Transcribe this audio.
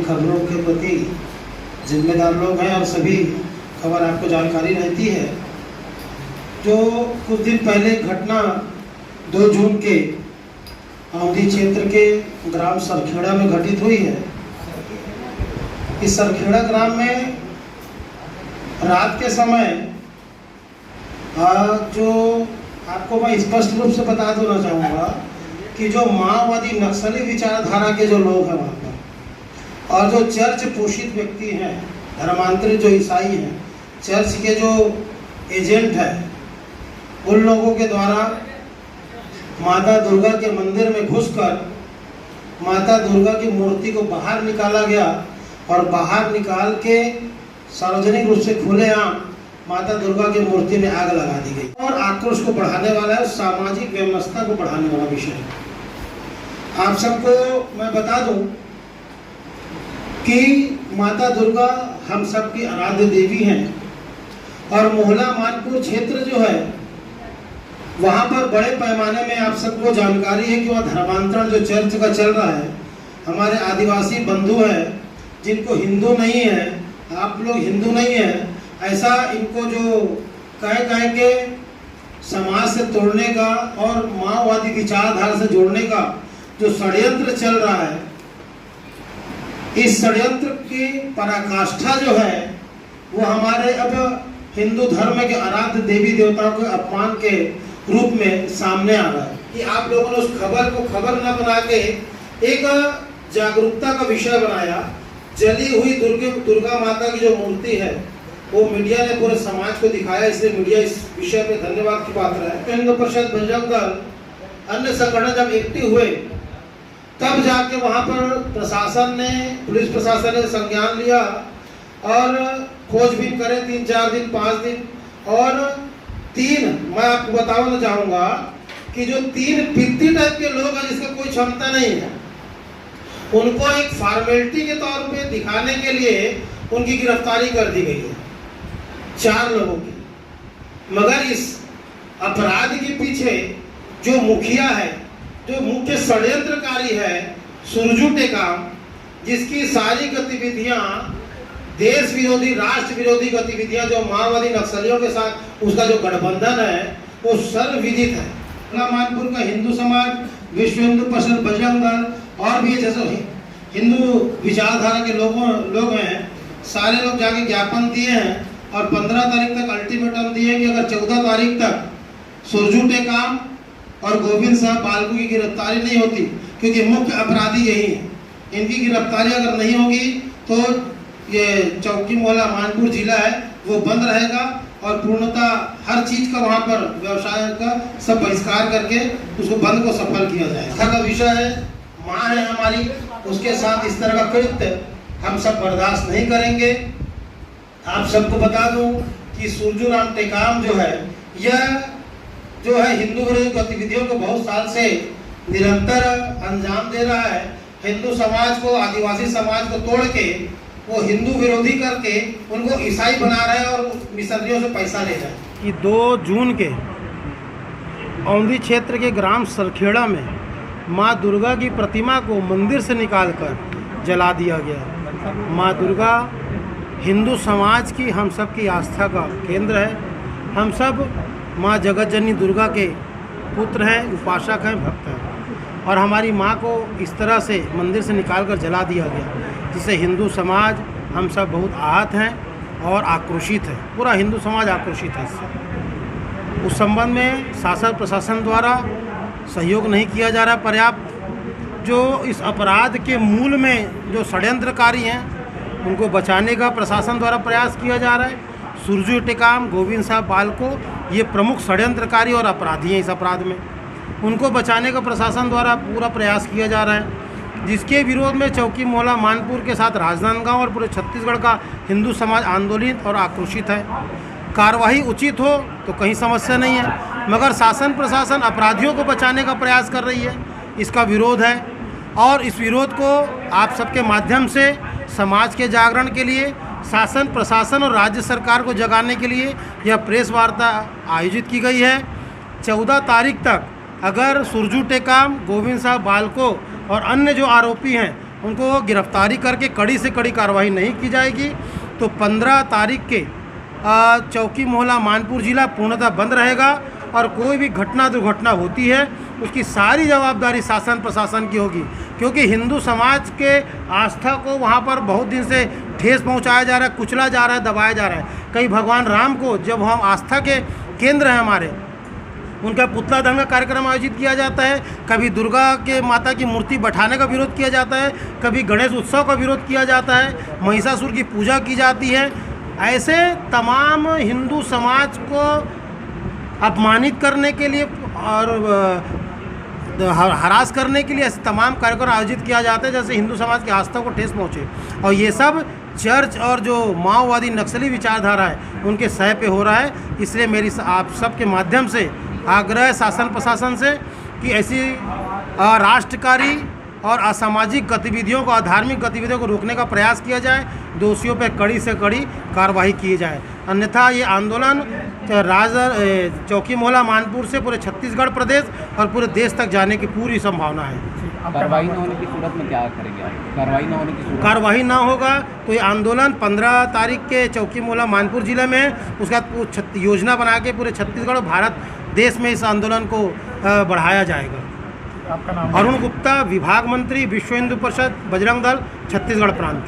खबरों के प्रति जिम्मेदार लोग हैं और सभी खबर आपको जानकारी रहती है। जो कुछ दिन पहले घटना 2 जून के औंधी क्षेत्र के ग्राम सरखेड़ा में घटित हुई है। इस सरखेड़ा ग्राम में रात के समय जो आपको मैं स्पष्ट रूप से बता देना चाहूँगा कि जो माओवादी नक्सली विचारधारा के जो लोग हैं वहाँ पर और जो चर्च पोषित व्यक्ति हैं, धर्मांतरित जो ईसाई हैं, चर्च के जो एजेंट हैं, उन लोगों के द्वारा माता दुर्गा के मंदिर में घुसकर माता दुर्गा की मूर्ति को बाहर निकाला गया और बाहर निकाल के सार्वजनिक रूप से खुलेआम माता दुर्गा की मूर्ति में आग लगा दी गई और आक्रोश को बढ़ाने वाला है, सामाजिक व्यवस्था को बढ़ाने वाला विषय है। आप सबको मैं बता दूं कि माता दुर्गा हम सब की आराध्य देवी हैं और मोहला मानपुर क्षेत्र जो है वहाँ पर बड़े पैमाने में आप सबको जानकारी है कि वहाँ धर्मांतरण जो चर्च का चल रहा है। हमारे आदिवासी बंधु हैं जिनको हिंदू नहीं है, आप लोग हिंदू नहीं है, ऐसा इनको जो कह के समाज से तोड़ने का और माओवादी विचारधारा से जोड़ने का जो षड्यंत्र चल रहा है, इस षड्यंत्र की पराकाष्ठा जो है वो हमारे अब हिंदू धर्म के आराध्य देवी देवताओं के अपमान के रूप में सामने आ रहा है कि आप लोगों ने उस खबर को खबर न बना के एक जागरूकता का विषय बनाया। जली हुई दुर्गा माता की जो मूर्ति है वो मीडिया ने पूरे समाज को दिखाया, इसलिए मीडिया इस विषय पे धन्यवाद की पात्र है। हिंदू परिषद बजरंग दल अन्य संगठन जब एक्टिव हुए तब जाके वहाँ पर प्रशासन ने, पुलिस प्रशासन ने संज्ञान लिया और खोजबीन करे 3-4 दिन 5 दिन और 3 मैं आपको बताना चाहूँगा कि जो 3 पित्ती टाइप के लोग हैं जिसका कोई क्षमता नहीं है, उनको एक फॉर्मेलिटी के तौर पे दिखाने के लिए उनकी गिरफ्तारी कर दी गई है 4 लोगों की। मगर इस अपराध के पीछे जो मुखिया है, जो मुख्य षड्यंत्रकारी है, सुरजू टेकाम, जिसकी सारी गतिविधियां देश विरोधी, राष्ट्र विरोधी गतिविधियां जो माओवादी नक्सलियों के साथ उसका जो गठबंधन है वो सर्वविदित है। मानपुर का हिंदू समाज, विश्व हिंदू परिषद बजरंग दल और भी जैसे हिंदू विचारधारा के लोग हैं, सारे लोग जाके ज्ञापन दिए हैं और 15 तारीख तक अल्टीमेटम दिए कि अगर 14 तारीख तक सुरजू टेकाम और गोविंद साहब बालकू की गिरफ्तारी नहीं होती, क्योंकि मुख्य अपराधी यही है, इनकी गिरफ्तारी अगर नहीं होगी तो ये चौकी मोहला मानपुर जिला है वो बंद रहेगा और पूर्णतः हर चीज का वहाँ पर व्यवसाय का सब बहिष्कार करके उसको बंद को सफल किया जाए। का विषय है, माँ है हमारी, उसके साथ इस तरह का कृत्य हम सब बर्दाश्त नहीं करेंगे। आप सबको बता दूं कि सुरजू राम टेकाम जो है, यह जो है हिंदू विरोधी गतिविधियों को बहुत साल से निरंतर अंजाम दे रहा है। हिंदू समाज को, आदिवासी समाज को तोड़ के वो हिंदू विरोधी करके उनको ईसाई बना रहे हैं और मिशनरियों से पैसा ले रहे हैं। कि 2 जून के औंधी क्षेत्र के ग्राम सरखेड़ा में माँ दुर्गा की प्रतिमा को मंदिर से निकालकर जला दिया गया। माँ दुर्गा हिंदू समाज की, हम सब की आस्था का केंद्र है। हम सब माँ जगत जननी दुर्गा के पुत्र हैं, उपासक हैं, भक्त हैं और हमारी माँ को इस तरह से मंदिर से निकालकर जला दिया गया, जिससे हिंदू समाज हम सब बहुत आहत हैं और आक्रोशित है। पूरा हिंदू समाज आक्रोशित है इससे। उस संबंध में शासन प्रशासन द्वारा सहयोग नहीं किया जा रहा पर्याप्त। जो इस अपराध के मूल में जो षड्यंत्रकारी हैं उनको बचाने का प्रशासन द्वारा प्रयास किया जा रहा है। सुरजू टेकाम, गोविंद साहब बालको, ये प्रमुख षड्यंत्रकारी और अपराधी हैं इस अपराध में। उनको बचाने का प्रशासन द्वारा पूरा प्रयास किया जा रहा है, जिसके विरोध में चौकी मोहला मानपुर के साथ राजनांदगांव और पूरे छत्तीसगढ़ का हिंदू समाज आंदोलित और आक्रोशित है। कार्रवाई उचित हो तो कहीं समस्या नहीं है, मगर शासन प्रशासन अपराधियों को बचाने का प्रयास कर रही है, इसका विरोध है। और इस विरोध को आप सबके माध्यम से समाज के जागरण के लिए, शासन प्रशासन और राज्य सरकार को जगाने के लिए यह प्रेस वार्ता आयोजित की गई है। 14 तारीख तक अगर सुरजू टेकाम, गोविंद साहब बालको और अन्य जो आरोपी हैं उनको गिरफ्तारी करके कड़ी से कड़ी कार्रवाई नहीं की जाएगी तो 15 तारीख के चौकी मोहल्ला मानपुर ज़िला पूर्णतः बंद रहेगा और कोई भी घटना दुर्घटना होती है उसकी सारी जवाबदारी शासन प्रशासन की होगी, क्योंकि हिंदू समाज के आस्था को वहाँ पर बहुत दिन से ठेस पहुँचाया जा रहा है, कुचला जा रहा है, दबाया जा रहा है। कई भगवान राम को जब हम आस्था के केंद्र हैं हमारे, उनका पुतला दहन का कार्यक्रम आयोजित किया जाता है, कभी दुर्गा के माता की मूर्ति बैठाने का विरोध किया जाता है, कभी गणेश उत्सव का विरोध किया जाता है, महिषासुर की पूजा की जाती है। ऐसे तमाम हिंदू समाज को अपमानित करने के लिए और हरास करने के लिए ऐसे तमाम कार्यक्रम आयोजित किया जाता है जैसे हिंदू समाज की आस्था को ठेस पहुँचे, और ये सब चर्च और जो माओवादी नक्सली विचारधारा है उनके सह पे हो रहा है। इसलिए मेरी आप सब के माध्यम से आग्रह है शासन प्रशासन से कि ऐसी राष्ट्रकारी और असामाजिक गतिविधियों को, अधार्मिक गतिविधियों को रोकने का प्रयास किया जाए, दोषियों पर कड़ी से कड़ी कार्रवाई की जाए, अन्यथा ये आंदोलन चौकी मोहल्ला मानपुर से पूरे छत्तीसगढ़ प्रदेश और पूरे देश तक जाने की पूरी संभावना है। कार्रवाई न होने की सूरत में क्या करेंगे आप? कार्रवाई न होने की सूरत, कार्रवाई ना होगा तो ये आंदोलन 15 तारीख के चौकी मोहल्ला मानपुर ज़िले में, उसके बाद योजना बना के पूरे छत्तीसगढ़ और भारत देश में इस आंदोलन को बढ़ाया जाएगा। आपका नाम? अरुण गुप्ता, विभाग मंत्री, विश्व हिंदू परिषद, बजरंग दल, छत्तीसगढ़ प्रांत।